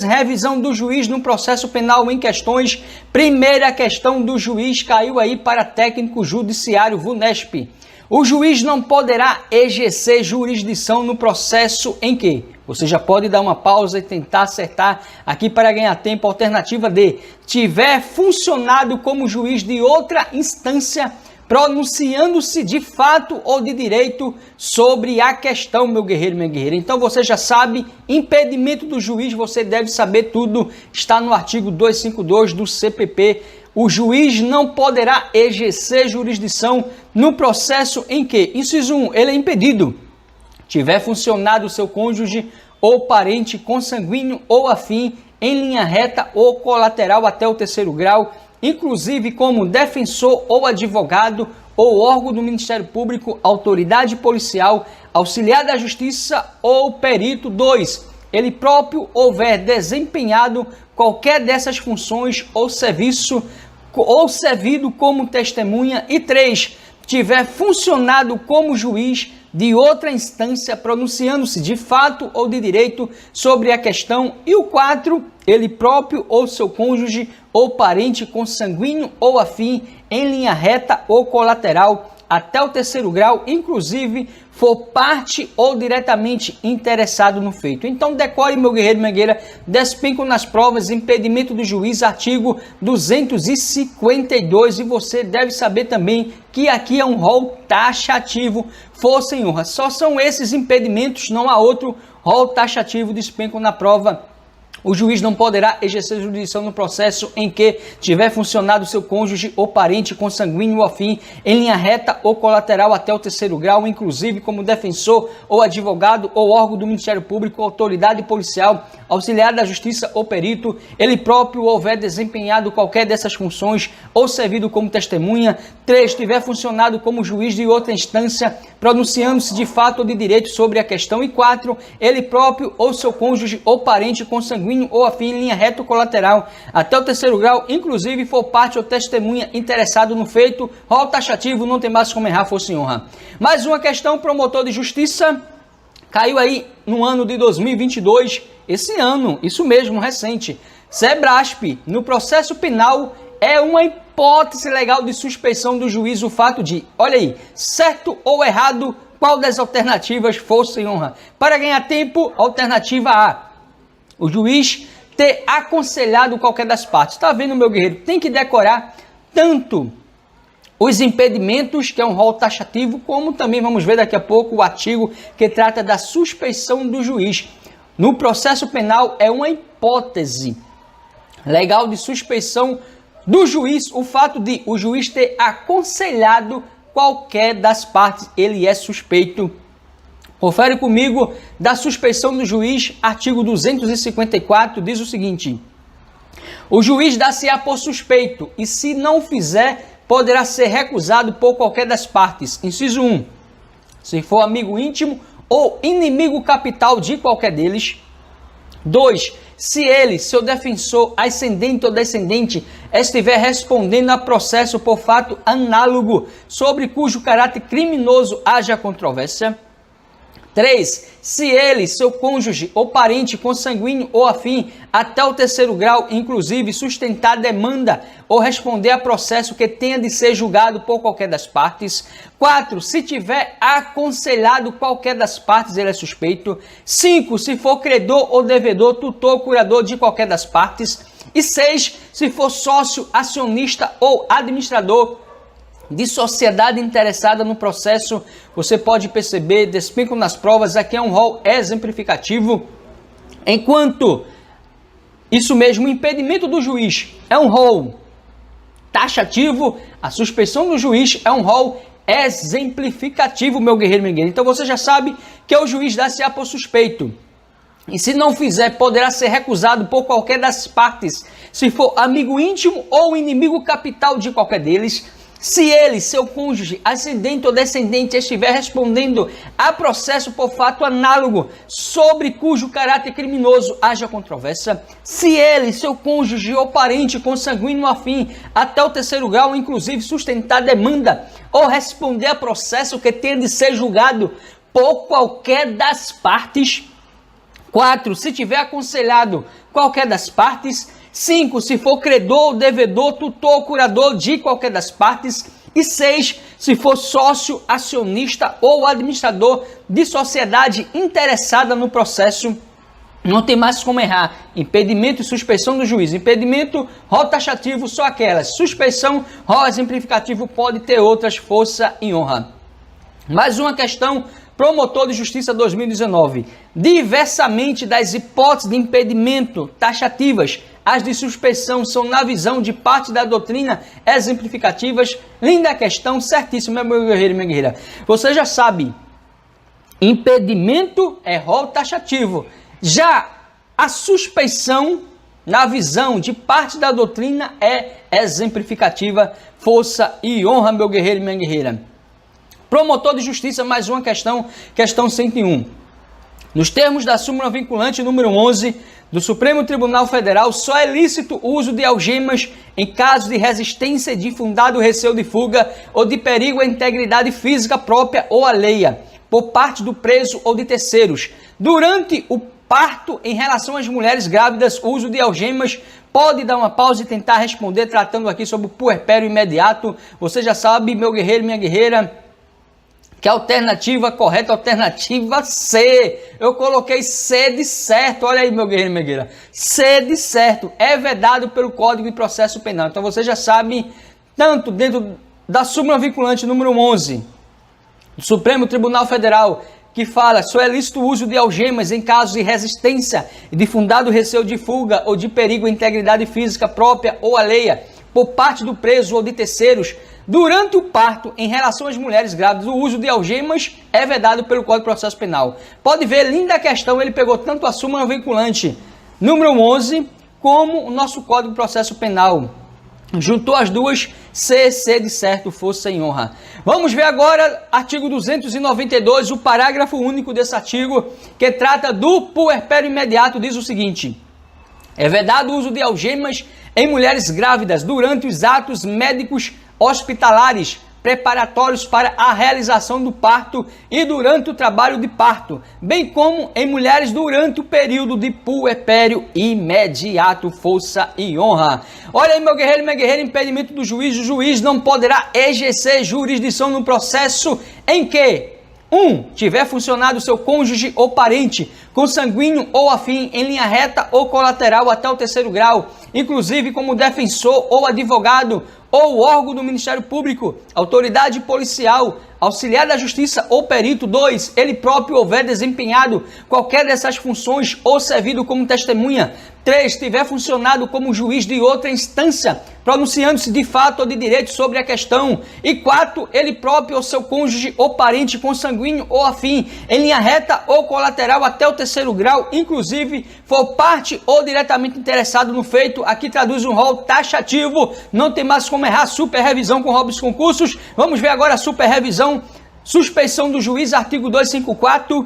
revisão do juiz no processo penal em questões. Primeira questão do juiz caiu aí para técnico judiciário VUNESP. O juiz não poderá exercer jurisdição no processo em que? Você já pode dar uma pausa e tentar acertar aqui para ganhar tempo. Alternativa D. Tiver funcionado como juiz de outra instância, pronunciando-se de fato ou de direito sobre a questão, meu guerreiro, minha guerreira. Então você já sabe, impedimento do juiz, você deve saber tudo. Está no artigo 252 do CPP. O juiz não poderá exercer jurisdição no processo em que, inciso 1, ele é impedido. Tiver funcionado seu cônjuge ou parente consanguíneo ou afim em linha reta ou colateral até o terceiro grau, inclusive como defensor ou advogado ou órgão do Ministério Público, autoridade policial, auxiliar da justiça ou perito. 2. Ele próprio houver desempenhado qualquer dessas funções ou serviço ou servido como testemunha. E 3. Tiver funcionado como juiz de outra instância, pronunciando-se de fato ou de direito sobre a questão. E o 4, ele próprio ou seu cônjuge ou parente consanguíneo ou afim em linha reta ou colateral até o terceiro grau, inclusive for parte ou diretamente interessado no feito. Então decore, meu guerreiro, minha guerreira, despenco nas provas, impedimento do juiz, artigo 252, e você deve saber também que aqui é um rol taxativo, força em honra. Só são esses impedimentos, não há outro rol taxativo. Despenco na prova. O juiz não poderá exercer jurisdição no processo em que tiver funcionado seu cônjuge ou parente consanguíneo ou afim em linha reta ou colateral até o terceiro grau, inclusive como defensor ou advogado ou órgão do Ministério Público, autoridade policial, auxiliar da justiça ou perito, ele próprio houver desempenhado qualquer dessas funções ou servido como testemunha. 3. Tiver funcionado como juiz de outra instância, pronunciando-se de fato ou de direito sobre a questão. E 4. Ele próprio ou seu cônjuge ou parente consanguíneo ou afim em linha reta ou colateral até o terceiro grau, inclusive for parte ou testemunha interessado no feito. Rol taxativo, não tem mais como errar, força em honra. Mais uma questão, promotor de justiça, caiu aí no ano de 2022, esse ano, isso mesmo, recente. SEBRASP, no processo penal, é uma hipótese legal de suspeição do juiz o fato de, olha aí, certo ou errado, qual das alternativas, força e honra? Para ganhar tempo, alternativa A. O juiz ter aconselhado qualquer das partes. Tá vendo, meu guerreiro? Tem que decorar tanto os impedimentos, que é um rol taxativo, como também vamos ver daqui a pouco o artigo que trata da suspeição do juiz. No processo penal é uma hipótese legal de suspeição do juiz o fato de o juiz ter aconselhado qualquer das partes. Ele é suspeito. Confere comigo da suspeição do juiz, artigo 254, diz o seguinte: o juiz dá-se-á por suspeito e, se não fizer, poderá ser recusado por qualquer das partes. Inciso 1. Se for amigo íntimo ou inimigo capital de qualquer deles. 2. Se ele, seu defensor, ascendente ou descendente, estiver respondendo a processo por fato análogo sobre cujo caráter criminoso haja controvérsia. 3. Se ele, seu cônjuge ou parente consanguíneo ou afim, até o terceiro grau, inclusive, sustentar demanda ou responder a processo que tenha de ser julgado por qualquer das partes. 4. Se tiver aconselhado qualquer das partes, ele é suspeito. 5. Se for credor ou devedor, tutor ou curador de qualquer das partes. E 6. Se for sócio, acionista ou administrador de sociedade interessada no processo. Você pode perceber, despenco nas provas, aqui é um rol exemplificativo. Enquanto, isso mesmo, o impedimento do juiz é um rol taxativo, a suspeição do juiz é um rol exemplificativo, meu guerreiro, minha guerreira. Então você já sabe que o juiz dá-se-á por suspeito. E se não fizer, poderá ser recusado por qualquer das partes, se for amigo íntimo ou inimigo capital de qualquer deles. Se ele, seu cônjuge, ascendente ou descendente, estiver respondendo a processo por fato análogo sobre cujo caráter criminoso haja controvérsia. Se ele, seu cônjuge ou parente consanguíneo afim, até o terceiro grau, inclusive, sustentar demanda ou responder a processo que tenha de ser julgado por qualquer das partes. 4, se tiver aconselhado qualquer das partes. 5, se for credor, devedor, tutor, curador de qualquer das partes. E 6, se for sócio, acionista ou administrador de sociedade interessada no processo. Não tem mais como errar. Impedimento e suspeição do juiz. Impedimento, rol taxativo, só aquelas. Suspeição, rol exemplificativo, pode ter outras, força e honra. Mais uma questão, promotor de justiça 2019. Diversamente das hipóteses de impedimento taxativas, as de suspeição são, na visão de parte da doutrina, exemplificativas. Linda questão, certíssimo, meu guerreiro e minha guerreira. Você já sabe, impedimento é rol taxativo. Já a suspeição, na visão de parte da doutrina, é exemplificativa, força e honra, meu guerreiro e minha guerreira. Promotor de justiça, mais uma questão, questão 101. Nos termos da súmula vinculante número 11 do Supremo Tribunal Federal, só é lícito o uso de algemas em caso de resistência de fundado receio de fuga ou de perigo à integridade física própria ou alheia, por parte do preso ou de terceiros. Durante o parto, em relação às mulheres grávidas, o uso de algemas. Pode dar uma pausa e tentar responder, tratando aqui sobre o puerpério imediato. Você já sabe, meu guerreiro, minha guerreira, que a alternativa correta, alternativa C. Eu coloquei C de certo. Olha aí, meu guerreiro e minha guerreira. C de certo. É vedado pelo Código de Processo Penal. Então você já sabe, tanto dentro da súmula vinculante número 11 do Supremo Tribunal Federal, que fala, só é lícito o uso de algemas em casos de resistência e de fundado receio de fuga ou de perigo à integridade física própria ou alheia, por parte do preso ou de terceiros. Durante o parto, em relação às mulheres grávidas, o uso de algemas é vedado pelo Código de Processo Penal. Pode ver, linda questão, ele pegou tanto a súmula vinculante número 11, como o nosso Código de Processo Penal. Juntou as duas, C de certo, força e honra. Vamos ver agora, artigo 292, o parágrafo único desse artigo, que trata do puerpério imediato, diz o seguinte: é vedado o uso de algemas em mulheres grávidas durante os atos médicos hospitalares preparatórios para a realização do parto e durante o trabalho de parto, bem como em mulheres durante o período de puerpério imediato, força e honra. Olha aí, meu guerreiro e minha guerreira, impedimento do juiz. O juiz não poderá exercer jurisdição no processo em que 1. Tiver funcionado seu cônjuge ou parente, consanguíneo ou afim, em linha reta ou colateral até o 3º grau, inclusive como defensor ou advogado, ou órgão do Ministério Público, autoridade policial, auxiliar da justiça ou perito. 2. Ele próprio houver desempenhado qualquer dessas funções ou servido como testemunha. 3. Tiver funcionado como juiz de outra instância, pronunciando-se de fato ou de direito sobre a questão. E 4. Ele próprio ou seu cônjuge ou parente consanguíneo ou afim, em linha reta ou colateral até o 3º grau, inclusive for parte ou diretamente interessado no feito. Aqui traduz um rol taxativo, não tem mais como errar. Super revisão com roubos concursos. Vamos ver agora a super revisão. Suspeição do juiz, artigo 254.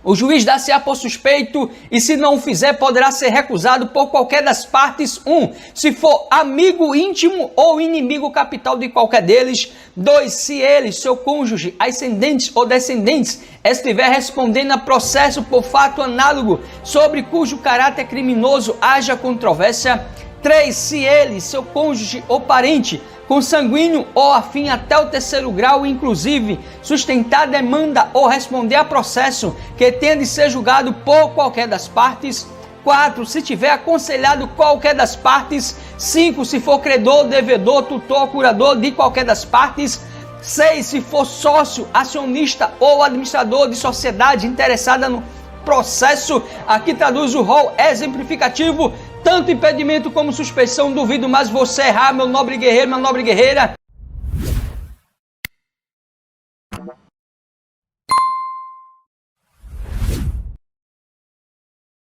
O juiz dá-se-á por suspeito e, se não o fizer, poderá ser recusado por qualquer das partes. 1. Se for amigo íntimo ou inimigo capital de qualquer deles. 2. Se ele, seu cônjuge, ascendentes ou descendentes, estiver respondendo a processo por fato análogo sobre cujo caráter criminoso haja controvérsia. 3. Se ele, seu cônjuge ou parente, consanguíneo ou afim até o 3º grau, inclusive, sustentar demanda ou responder a processo que tenha de ser julgado por qualquer das partes. 4. Se tiver aconselhado qualquer das partes. 5. Se for credor, devedor, tutor, curador de qualquer das partes. 6. Se for sócio, acionista ou administrador de sociedade interessada no processo. Aqui traduz o rol exemplificativo. Tanto impedimento como suspeição, duvido mais você errar, meu nobre guerreiro, minha nobre guerreira.